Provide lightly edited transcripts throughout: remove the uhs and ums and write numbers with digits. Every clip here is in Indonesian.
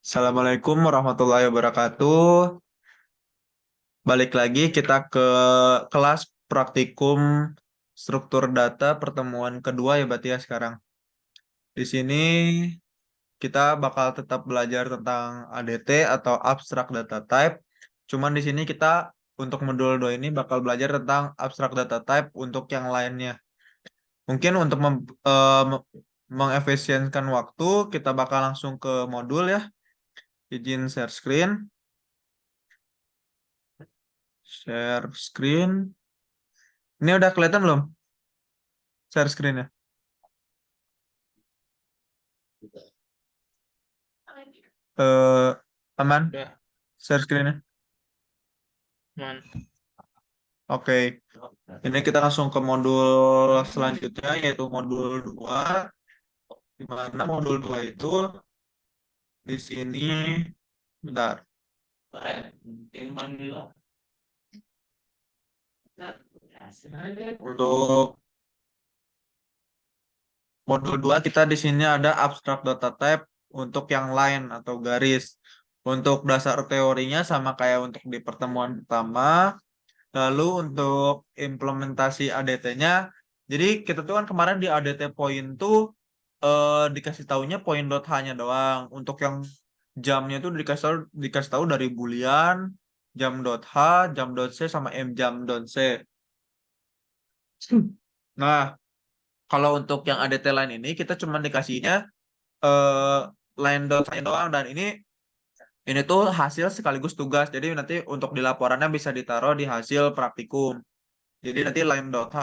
Assalamualaikum warahmatullahi wabarakatuh. Balik lagi kita ke kelas praktikum struktur data pertemuan kedua ya berarti ya sekarang. Di sini kita bakal tetap belajar tentang ADT atau Abstract Data Type. Cuman di sini kita untuk modul 2 ini bakal belajar tentang Abstract Data Type untuk yang lainnya. Mungkin untuk mengefisienkan waktu, kita bakal langsung ke modul ya. Izin share screen. Share screen. Ini udah kelihatan belum? Share screen-nya. Eh, aman? Udah, Share screen-nya. man. Oke. Ini kita langsung ke modul selanjutnya, yaitu modul 2. Di mana modul 2 itu di sini, bentar. Untuk modul 2 kita di sini ada abstract data type untuk yang line atau garis. Untuk dasar teorinya sama kayak untuk di pertemuan pertama. Lalu untuk implementasi ADT-nya, jadi kita tuh kan kemarin di ADT point tuh dikasih taunya point dot H-nya doang. Untuk yang jamnya tuh dikasih tahu dari Boolean, jam dot H, jam dot C sama M jam dot C. Nah, kalau untuk yang ADT line ini kita cuma dikasihnya eh line dot H doang dan ini tuh hasil sekaligus tugas. Jadi nanti untuk di laporannya bisa ditaruh di hasil praktikum. Jadi nanti line.h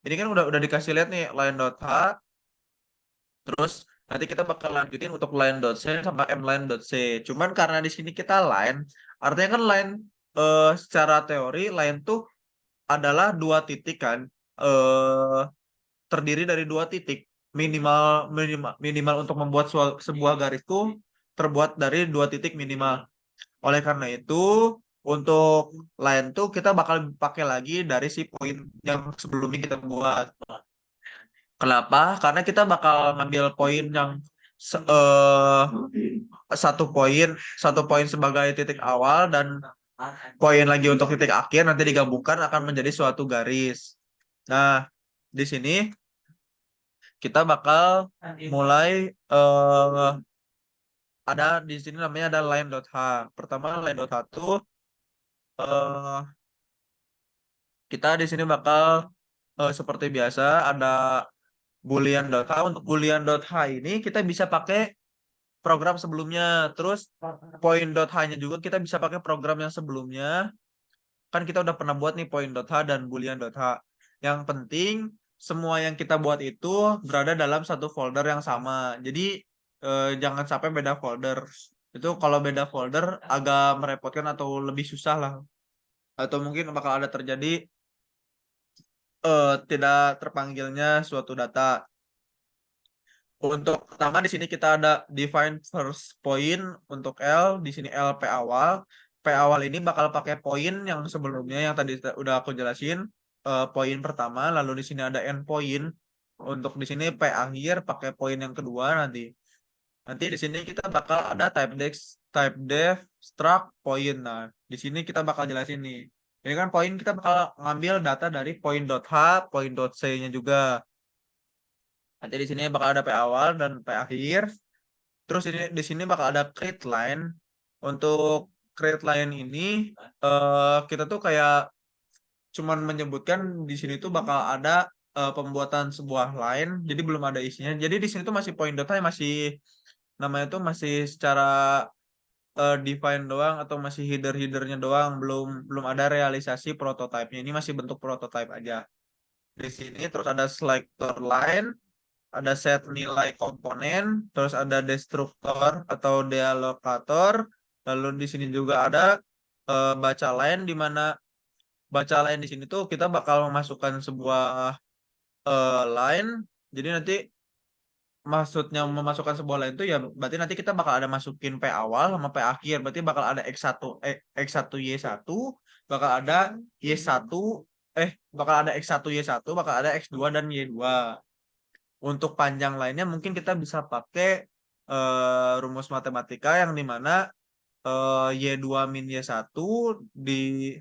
ini kan udah dikasih lihat nih line.h, terus nanti kita bakal lanjutin untuk line.c sama mline.c. Cuman karena di sini kita line, artinya kan line secara teori line tuh adalah dua titik kan, eh terdiri dari dua titik. Minimal minimal minimal untuk membuat sebuah garis tuh terbuat dari dua titik minimal. Oleh karena itu, untuk line tuh kita bakal pakai lagi dari si poin yang sebelumnya kita buat. Kenapa? Karena kita bakal ngambil poin yang se- eh, satu poin sebagai titik awal dan poin lagi untuk titik akhir nanti digabungkan akan menjadi suatu garis. Nah, di sini kita bakal mulai ada di sini namanya ada line.h. Pertama line.h itu eh, kita di sini bakal seperti biasa ada boolean.h. Untuk boolean.h ini kita bisa pakai program sebelumnya. Terus point.h-nya juga kita bisa pakai program yang sebelumnya. Kan kita udah pernah buat nih point.h dan boolean.h. Yang penting semua yang kita buat itu berada dalam satu folder yang sama. Jadi jangan sampai beda folder. Itu kalau beda folder agak merepotkan atau lebih susah lah. Atau mungkin bakal ada terjadi tidak terpanggilnya suatu data. Untuk pertama di sini kita ada define first point untuk L, di sini L P awal. P awal ini bakal pakai poin yang sebelumnya yang tadi udah aku jelasin, poin pertama, lalu di sini ada end point. Untuk di sini P akhir pakai poin yang kedua nanti. Nanti di sini kita bakal ada type def, struct, point. Nah, di sini kita bakal jelasin nih. Ini kan poin kita bakal ngambil data dari point.h, point.c-nya juga. Nanti di sini bakal ada P awal dan P akhir. Terus ini di sini bakal ada create line. Untuk create line ini kita tuh kayak cuman menyebutkan di sini tuh bakal ada pembuatan sebuah line. Jadi belum ada isinya. Jadi di sini tuh masih point data masih namanya tuh masih secara define doang atau masih header-headernya doang, belum belum ada realisasi prototipenya. Ini masih bentuk prototype aja. Di sini terus ada selector line, ada set nilai komponen, terus ada destruktor atau dealokator, lalu di sini juga ada baca line di mana baca line di sini tuh kita bakal memasukkan sebuah line. Jadi nanti maksudnya memasukkan sebuah line itu ya berarti nanti kita bakal ada masukin P awal sama P akhir. Berarti bakal ada X1 Y1, bakal ada Y1 bakal ada X1 Y1, bakal ada X2 dan Y2. Untuk panjang lainnya mungkin kita bisa pakai rumus matematika yang dimana Y2 min Y1 di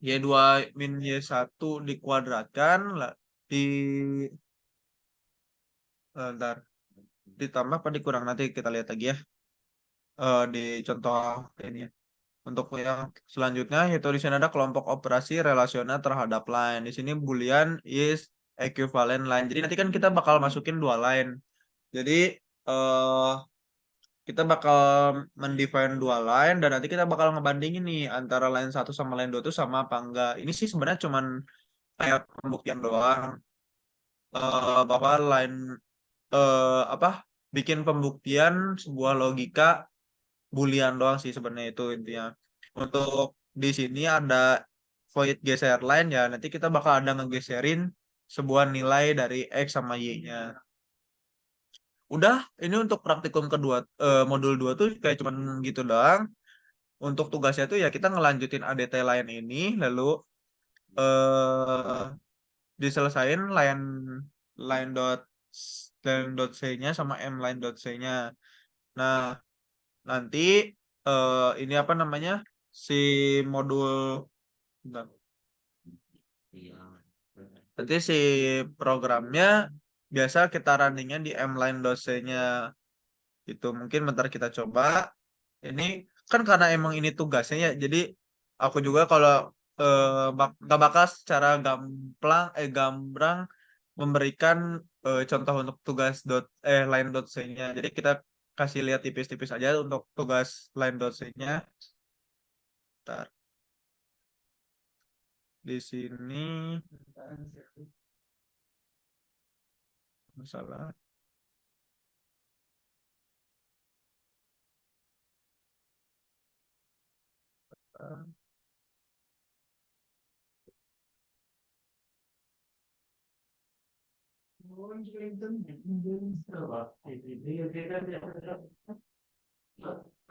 Y2 min Y1 dikuadratkan di ntar ditambah apa dikurang nanti kita lihat lagi ya di contoh ini ya. Untuk yang selanjutnya yaitu di sini ada kelompok operasi relasional terhadap line. Di sini boolean is equivalent line. Jadi nanti kan kita bakal masukin dua line. Jadi eh kita bakal mendefine dua line dan nanti kita bakal ngebandingin nih antara line satu sama line 2 itu sama apa enggak. Ini sih sebenarnya cuman kayak pembuktian doang. Bahwa line apa bikin pembuktian sebuah logika Boolean doang sih sebenarnya itu intinya. Untuk di sini ada void geser line ya. Nanti kita bakal ada ngegeserin sebuah nilai dari X sama Y-nya. Udah, ini untuk praktikum kedua modul 2 tuh kayak cuman gitu doang. Untuk tugasnya tuh ya kita ngelanjutin ADT line ini lalu eh diselesain line dot C-nya sama M line dot C-nya. Nah, nanti ini apa namanya? Si modul bentar. Nanti si programnya biasa kita runningnya di mline.c-nya itu mungkin bentar kita coba. Ini kan karena emang ini tugasnya ya, jadi aku juga kalau gak bakal secara gamblang memberikan contoh untuk tugas line.c-nya. Jadi kita kasih lihat tipis-tipis aja untuk tugas line.c-nya. Bentar. Di sini masalah.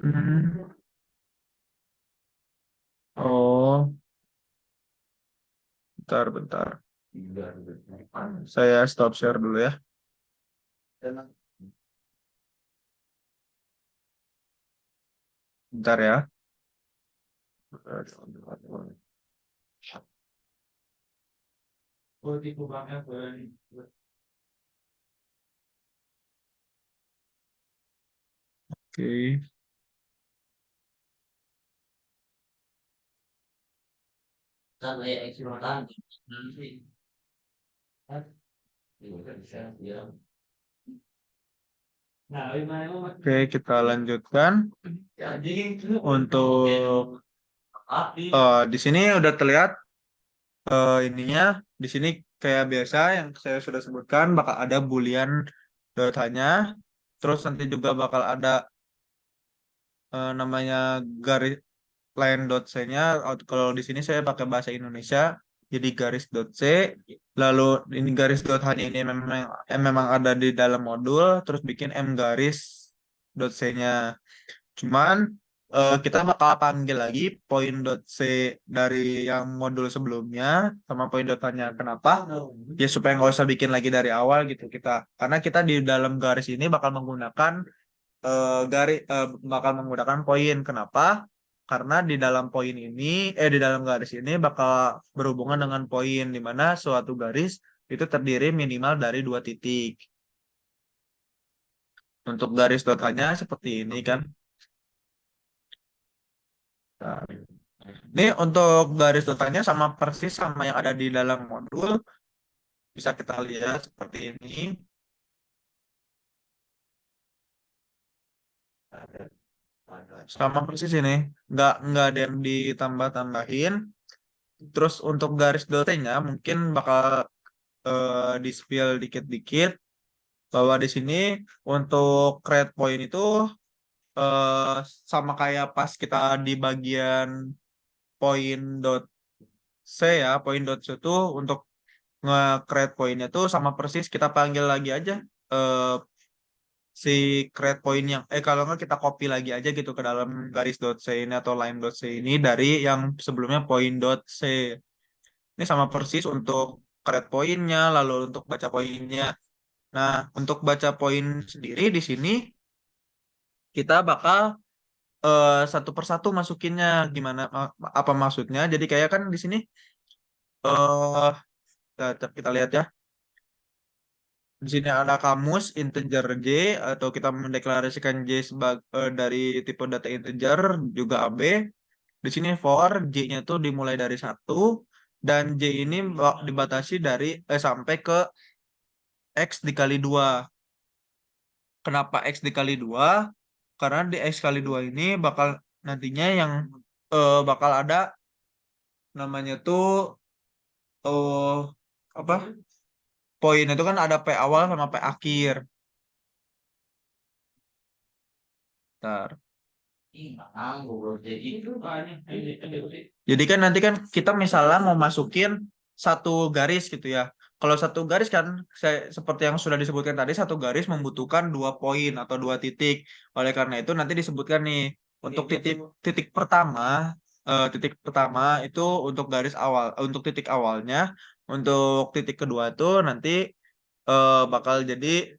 Hmm. Oh, bentar. Saya stop share dulu ya. Bentar ya. Oke. Oke, kita lanjutkan. Untuk di sini udah terlihat ininya. Di sini kayak biasa yang saya sudah sebutkan bakal ada boolean dotanya. Terus nanti juga bakal ada namanya garis line dot C-nya. Kalau di sini saya pakai bahasa Indonesia jadi garis dot C. Lalu ini garis dot H ini memang ada di dalam modul terus bikin M garis dot C-nya. Cuman kita bakal panggil lagi poin dot C dari yang modul sebelumnya sama poin dot H-nya. Kenapa? Ya supaya nggak usah bikin lagi dari awal gitu kita. Karena kita di dalam garis ini bakal menggunakan bakal menggunakan poin. Kenapa? Karena di dalam poin ini, di dalam garis ini bakal berhubungan dengan poin, di mana suatu garis itu terdiri minimal dari dua titik. Untuk garis dotanya seperti ini kan. Nah, ini untuk garis dotanya sama persis sama yang ada di dalam modul. Bisa kita lihat seperti ini. Sama persis ini. Nggak ada yang ditambah-tambahin. Terus untuk garis dotanya mungkin bakal di-spill dikit-dikit bahwa di sini untuk create point itu eh, sama kayak pas kita di bagian point dot C ya, point dot C itu untuk nge-create pointnya tuh sama persis kita panggil lagi aja eh, si create point yang kalau nggak kita copy lagi aja gitu ke dalam garis dot C ini atau line dot C ini dari yang sebelumnya point dot C. Ini sama persis untuk create poinnya, lalu untuk baca poinnya. Nah, untuk baca poin sendiri di sini kita bakal satu persatu masukinnya. Gimana apa maksudnya? Jadi kayak kan di sini eh kita lihat ya. Di sini ada kamus integer J atau kita mendeklarasikan J sebagai dari tipe data integer juga AB. Di sini for J-nya tuh dimulai dari 1 dan J ini dibatasi dari sampai ke X dikali 2. Kenapa X dikali 2? Karena di X kali 2 ini bakal nantinya yang bakal ada namanya tuh apa? Poin itu kan ada P awal sama P akhir. Ntar. Jadi kan nanti kan kita misalnya mau masukin satu garis gitu ya. Kalau satu garis kan seperti yang sudah disebutkan tadi satu garis membutuhkan 2 poin atau 2 titik. Oleh karena itu nanti disebutkan nih untuk titik titik pertama titik pertama itu untuk garis awal untuk titik awalnya, untuk titik kedua tuh nanti bakal jadi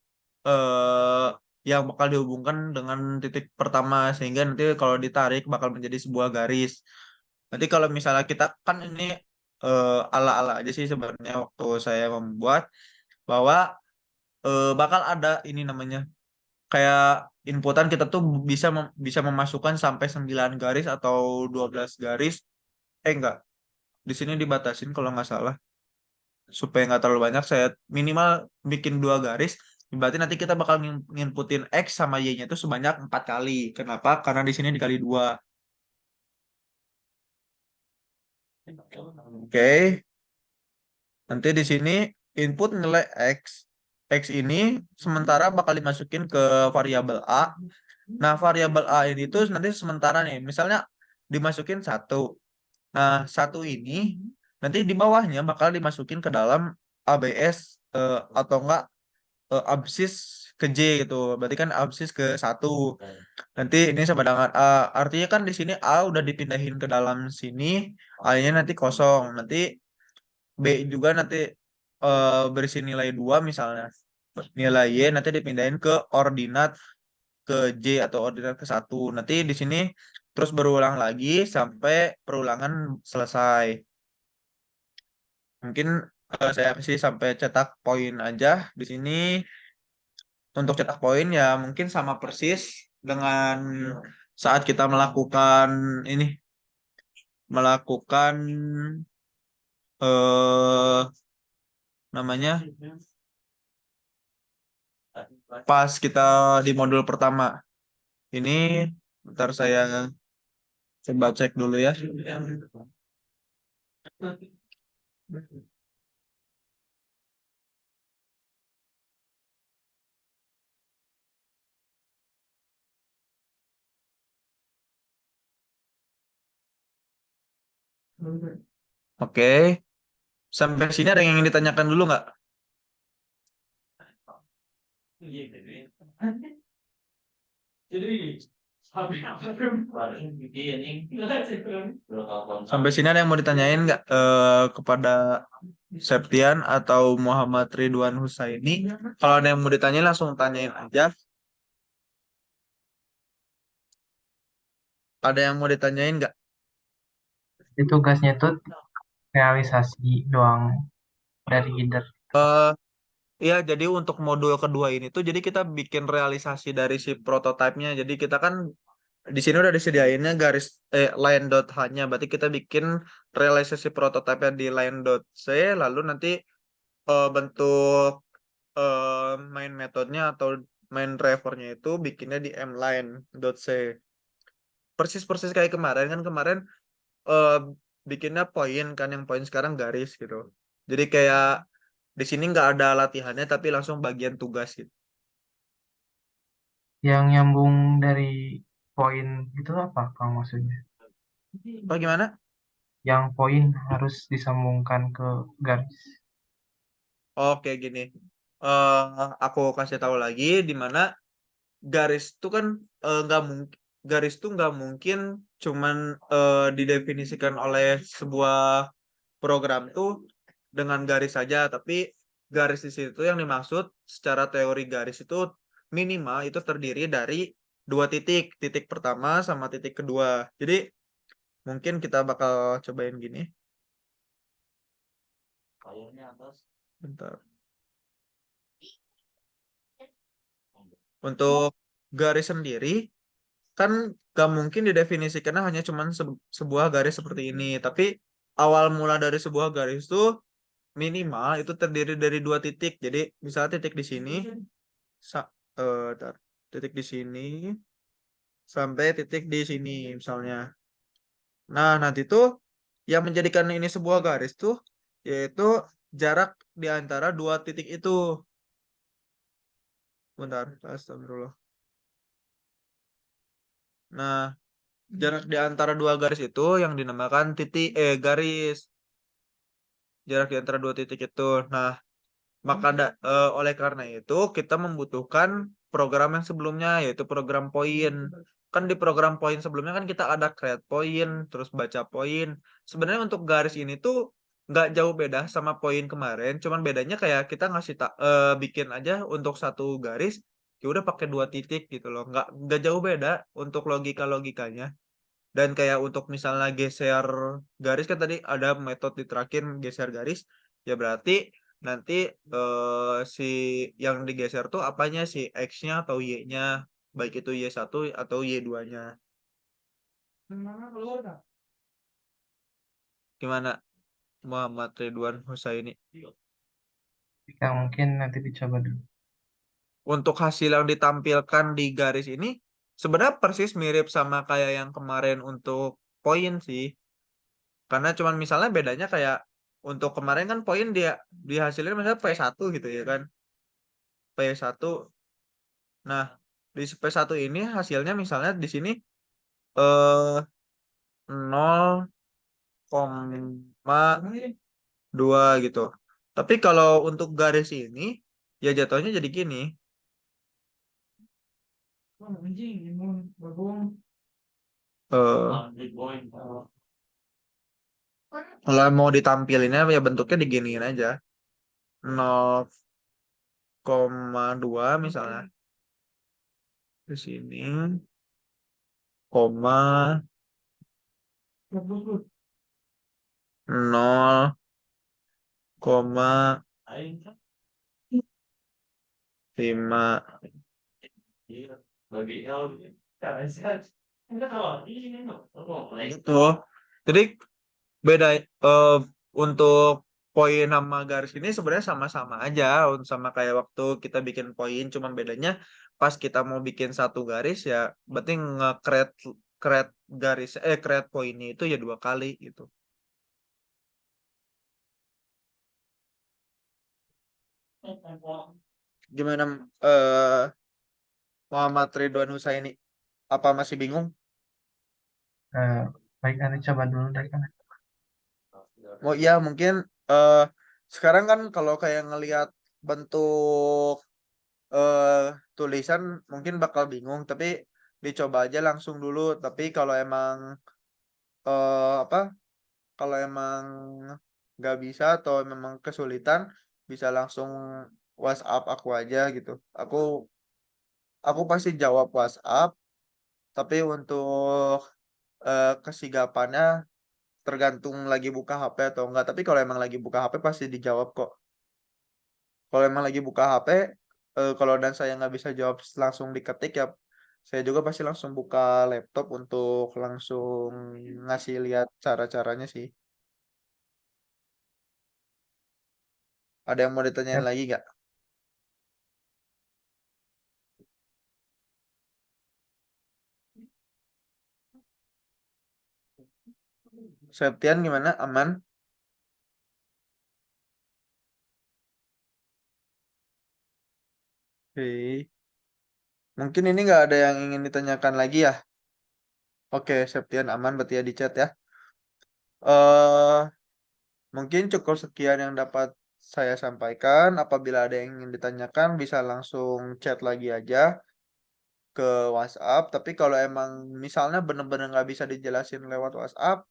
eh yang bakal dihubungkan dengan titik pertama sehingga nanti kalau ditarik bakal menjadi sebuah garis. Nanti kalau misalnya kita kan ini ala-ala aja sih sebenarnya waktu saya membuat bahwa bakal ada ini namanya kayak inputan kita tuh bisa memasukkan sampai 9 garis atau 12 garis. Enggak, di sini dibatasin kalau nggak salah supaya nggak terlalu banyak saya minimal bikin 2 garis. Berarti nanti kita bakal nginputin X sama Y-nya itu sebanyak 4 kali. Kenapa? Karena di sini dikali 2. Oke. Nanti di sini input nilai X. X ini sementara bakal dimasukin ke variabel A. Nah, variabel A ini tuh nanti sementara nih. Misalnya dimasukin 1. Nah, 1 ini nanti di bawahnya bakal dimasukin ke dalam ABS atau enggak absis ke J gitu. Berarti kan absis ke 1. Nanti ini sama dengan A. Artinya kan di sini A udah dipindahin ke dalam sini, A-nya nanti kosong. Nanti B juga nanti berisi nilai 2 misalnya. Nilai Y nanti dipindahin ke ordinat ke J atau ordinat ke 1. Nanti di sini terus berulang lagi sampai perulangan selesai. Mungkin saya kasih sampai cetak poin aja di sini. Untuk cetak poin ya mungkin sama persis dengan saat kita melakukan ini melakukan eh namanya pas kita di modul pertama. Ini bentar saya coba cek dulu ya. Oke, sampai sini ada yang ingin ditanyakan dulu nggak? Sampai sini ada yang mau ditanyain nggak kepada Septian atau Muhammad Ridwan Husaini? Kalau ada yang mau ditanyain langsung tanyain aja. Ada yang mau ditanyain nggak? Jadi tugasnya itu realisasi doang dari leader. Eh, Iya, jadi untuk modul kedua ini tuh, jadi kita bikin realisasi dari si prototipenya. Jadi kita kan di sini udah disediainnya garis line dot h-nya. Berarti kita bikin realisasi prototipenya di line dot c, lalu nanti bentuk main metodenya atau main drivernya itu bikinnya di mline dot c. Persis-persis kayak kemarin kan kemarin eh, bikinnya poin kan yang poin sekarang garis gitu. Jadi kayak di sini nggak ada latihannya tapi langsung bagian tugas gitu. Yang nyambung dari poin itu apa Kang maksudnya? Bagaimana? Yang poin harus disambungkan ke garis. Oke gini. Aku kasih tahu lagi di mana garis itu kan nggak mungkin garis itu nggak mungkin cuman didefinisikan oleh sebuah program tuh dengan garis saja, tapi garis di situ yang dimaksud secara teori garis itu minimal itu terdiri dari dua titik, titik pertama sama titik kedua. Jadi mungkin kita bakal cobain gini. Bentar. Untuk garis sendiri kan gak mungkin didefinisikannya hanya cuman sebuah garis seperti ini, tapi awal mula dari sebuah garis itu minimal itu terdiri dari dua titik. Jadi misalnya titik di sini, tar, titik di sini sampai titik di sini misalnya. Nah, nanti tuh yang menjadikan ini sebuah garis tuh yaitu jarak di antara dua titik itu. Bentar, astagfirullah. Nah, jarak di antara dua garis itu yang dinamakan garis. Jarak di antara dua titik itu. Nah, maka oleh karena itu kita membutuhkan program yang sebelumnya yaitu program poin. Kan di program poin sebelumnya kan kita ada create poin, terus baca poin. Sebenarnya untuk garis ini tuh nggak jauh beda sama poin kemarin, cuman bedanya kayak kita bikin aja untuk satu garis ya udah pakai dua titik gitu loh. Nggak jauh beda untuk logikanya. Dan kayak untuk misalnya geser garis kan tadi ada metode terakhir geser garis, ya berarti nanti si yang digeser tuh apanya si X-nya atau Y-nya, baik itu Y1 atau Y2-nya. Gimana Muhammad Ridwan Husaini? Jika mungkin nanti dicoba dulu. Untuk hasil yang ditampilkan di garis ini sebenarnya persis mirip sama kayak yang kemarin untuk poin sih. Karena cuman misalnya bedanya kayak untuk kemarin kan poin dia dihasilin misalnya P1 gitu ya kan. P1. Nah, di P1 ini hasilnya misalnya di sini eh 0,2 gitu. Tapi kalau untuk garis ini ya jatuhnya jadi gini. Kalau mau ditampilinnya ya bentuknya diginiin aja. 0,2 misalnya. Di sini, koma 0,5 gitu. Jadi beda untuk poin sama garis ini sebenarnya sama-sama aja, sama kayak waktu kita bikin poin, cuman bedanya pas kita mau bikin satu garis ya berarti nge-create create create poinnya itu ya dua kali gitu. Gimana Muhammad Ridwan Husaini? Apa masih bingung? Eh, Baik, nanti coba dulu deh kan. Oh iya mungkin eh sekarang kan kalau kayak ngelihat bentuk eh tulisan mungkin bakal bingung, tapi dicoba aja langsung dulu. Tapi kalau emang apa? Kalau emang nggak bisa atau memang kesulitan, bisa langsung WhatsApp aku aja gitu. Aku pasti jawab WhatsApp, tapi untuk kesigapannya tergantung lagi buka HP atau enggak. Tapi kalau emang lagi buka HP pasti dijawab kok. Kalau emang lagi buka HP, kalau dan saya nggak bisa jawab langsung diketik ya, saya juga pasti langsung buka laptop untuk langsung ngasih lihat cara-caranya sih. Ada yang mau ditanyain Siap. lagi nggak? Septian gimana? Aman? Oke. Mungkin ini nggak ada yang ingin ditanyakan lagi ya. Oke, Septian aman berarti ya di chat ya. eh Mungkin cukup sekian yang dapat saya sampaikan. Apabila ada yang ingin ditanyakan, bisa langsung chat lagi aja ke WhatsApp. Tapi kalau emang misalnya bener-bener nggak bisa dijelasin lewat WhatsApp,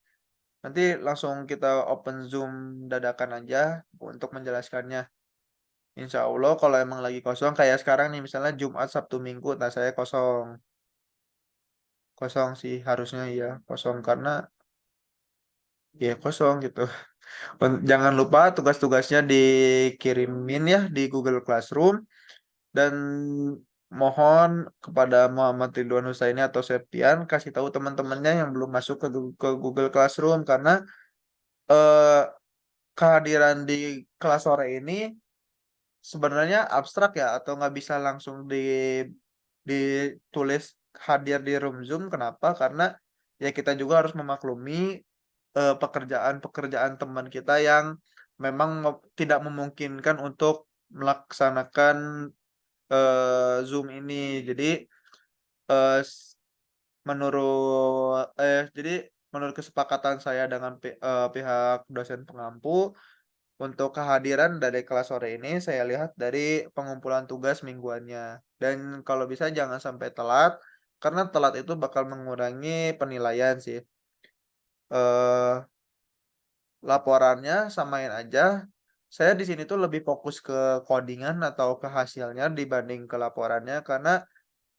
Nanti langsung kita open Zoom dadakan aja untuk menjelaskannya. Insya Allah kalau emang lagi kosong kayak sekarang nih misalnya Jumat, Sabtu, Minggu, nah saya kosong. Kosong sih harusnya ya kosong karena ya kosong gitu. Jangan lupa tugas-tugasnya dikirimin ya di Google Classroom dan mohon kepada Muhammad Ridwan Husaini atau Septian kasih tahu teman-temannya yang belum masuk ke Google Classroom karena eh, kehadiran di kelas sore ini sebenarnya abstrak ya atau nggak bisa langsung ditulis hadir di room Zoom. Kenapa? Karena ya kita juga harus memaklumi pekerjaan-pekerjaan teman kita yang memang tidak memungkinkan untuk melaksanakan Zoom ini. Jadi eh, s- jadi menurut kesepakatan saya dengan pihak dosen pengampu untuk kehadiran dari kelas sore ini saya lihat dari pengumpulan tugas mingguannya. Dan kalau bisa jangan sampai telat karena telat itu bakal mengurangi penilaian sih. eh Laporannya samain aja. Saya di sini tuh lebih fokus ke codingan atau ke hasilnya dibanding ke laporannya karena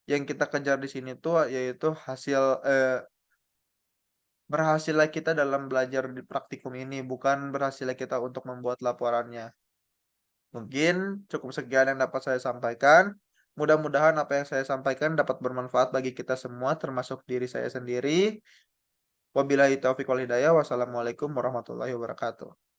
yang kita kejar di sini tuh yaitu berhasilnya kita dalam belajar di praktikum ini bukan berhasilnya kita untuk membuat laporannya. Mungkin cukup sekian yang dapat saya sampaikan. Mudah-mudahan apa yang saya sampaikan dapat bermanfaat bagi kita semua termasuk diri saya sendiri. Wabillahi taufiq wal hidayah. Wassalamualaikum warahmatullahi wabarakatuh.